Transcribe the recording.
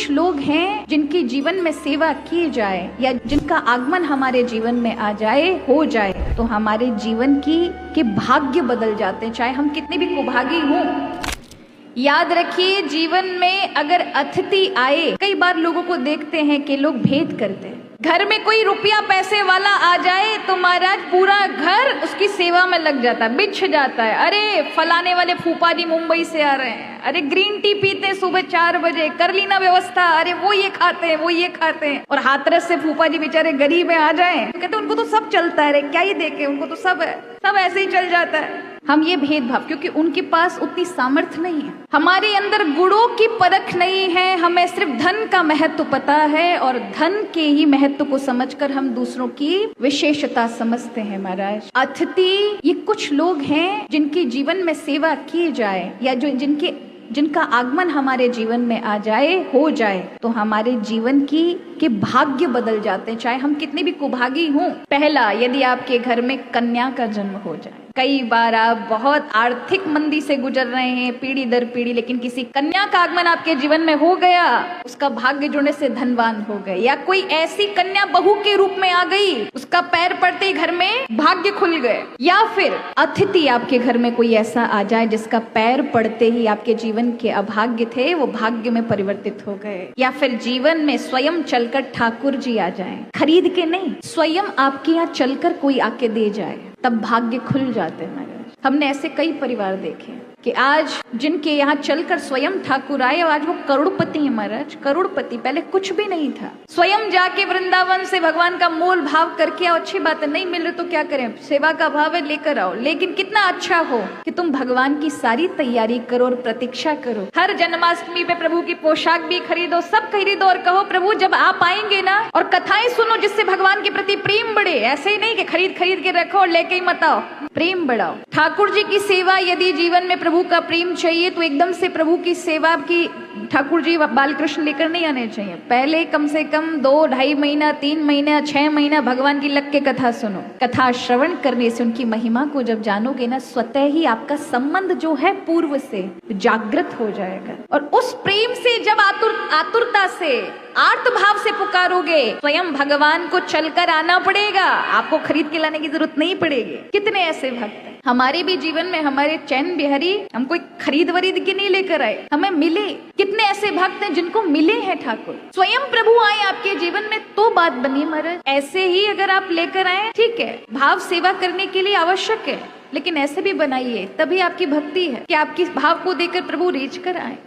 कुछ लोग हैं जिनके जीवन में सेवा की जाए या जिनका आगमन हमारे जीवन में आ जाए, हो जाए, तो हमारे जीवन के भाग्य बदल जाते हैं, चाहे हम कितने भी कुभागी हों। याद रखिए, जीवन में अगर अतिथि आए, कई बार लोगों को देखते हैं कि लोग भेद करते हैं। घर में कोई रुपया पैसे वाला आ जाए तो महाराज पूरा घर उसकी सेवा में लग जाता है, बिछ जाता है। अरे फलाने वाले फूफा जी मुंबई से आ रहे हैं, अरे ग्रीन टी पीते हैं सुबह 4 बजे, कर ली ना व्यवस्था, अरे वो ये खाते हैं, वो ये खाते हैं। और हाथरस से फूफा जी बेचारे गरीब में आ जाए तो कहते उनको तो सब चलता है, रे क्या ही देखे, उनको तो सब है, सब ऐसे ही चल जाता है। हम ये भेदभाव, क्योंकि उनके पास उतनी सामर्थ्य नहीं है, हमारे अंदर गुणों की परख नहीं है, हमें सिर्फ धन का महत्व पता है और धन के ही महत्व को समझकर हम दूसरों की विशेषता समझते हैं। महाराज, अतिथि ये कुछ लोग हैं जिनके जीवन में सेवा की जाए या जो जिनका आगमन हमारे जीवन में आ जाए, हो जाए, तो हमारे जीवन के भाग्य बदल जाते हैं, चाहे हम कितने भी कुभागी हों। पहला, यदि आपके घर में कन्या का जन्म हो जाए। कई बार आप बहुत आर्थिक मंदी से गुजर रहे हैं पीढ़ी दर पीढ़ी, लेकिन किसी कन्या का आगमन आपके जीवन में हो गया, उसका भाग्य जुड़ने से धनवान हो गए। या कोई ऐसी कन्या बहू के रूप में आ गई, उसका पैर पड़ते ही घर में भाग्य खुल गए। या फिर अतिथि आपके घर में कोई ऐसा आ जाए जिसका पैर पड़ते ही आपके जीवन के अभाग्य थे वो भाग्य में परिवर्तित हो गए। या फिर जीवन में स्वयं चलकर ठाकुर जी आ जाएं, खरीद के नहीं, स्वयं आपके यहाँ चलकर कोई आके दे जाए, तब भाग्य खुल जाते हैं। महाराज, हमने ऐसे कई परिवार देखे कि आज जिनके यहाँ चलकर स्वयं ठाकुर आए और आज वो करोड़पति हैं। महाराज, करोड़पति, पहले कुछ भी नहीं था, स्वयं जाके वृंदावन से भगवान का मोल भाव करके आओ। अच्छी बात है, नहीं मिल रहे तो क्या करें, सेवा का भाव है, लेकर आओ। लेकिन कितना अच्छा हो कि तुम भगवान की सारी तैयारी करो और प्रतीक्षा करो। हर जन्माष्टमी पे प्रभु की पोशाक भी खरीदो, सब खरीदो और कहो प्रभु जब आप आएंगे ना, और कथाएं सुनो जिससे भगवान के प्रति प्रेम बढ़े। ऐसे ही नहीं कि खरीद के रखो और लेके ही मत आओ, प्रेम बढ़ाओ। ठाकुर जी की सेवा, यदि जीवन में प्रभु का प्रेम चाहिए तो एकदम से प्रभु की सेवा की ठाकुर जी बालकृष्ण लेकर नहीं आने चाहिए। पहले कम से कम 2-2.5 महीना, 3 महीना, 6 महीना भगवान की लग के कथा सुनो। कथा श्रवण करने से, उनकी महिमा को जब जानोगे ना, स्वतः ही आपका संबंध जो है पूर्व से जागृत हो जाएगा। और उस प्रेम से जब आतुरता से, आर्त भाव से पुकारोगे, स्वयं भगवान को चलकर आना पड़ेगा, आपको खरीद के लाने की जरूरत नहीं पड़ेगी। कितने ऐसे भक्त हैं हमारे भी जीवन में, हमारे चैन बिहारी हम कोई खरीद वरीद के नहीं लेकर आए, हमें मिले। कितने ऐसे भक्त हैं जिनको मिले हैं ठाकुर, स्वयं प्रभु आए आपके जीवन में, तो बात बनी। महाराज, ऐसे ही अगर आप लेकर आए, ठीक है, भाव सेवा करने के लिए आवश्यक है, लेकिन ऐसे भी बनाइए, तभी आपकी भक्ति है कि आपकी भाव को देकर प्रभु रीझ कर आए।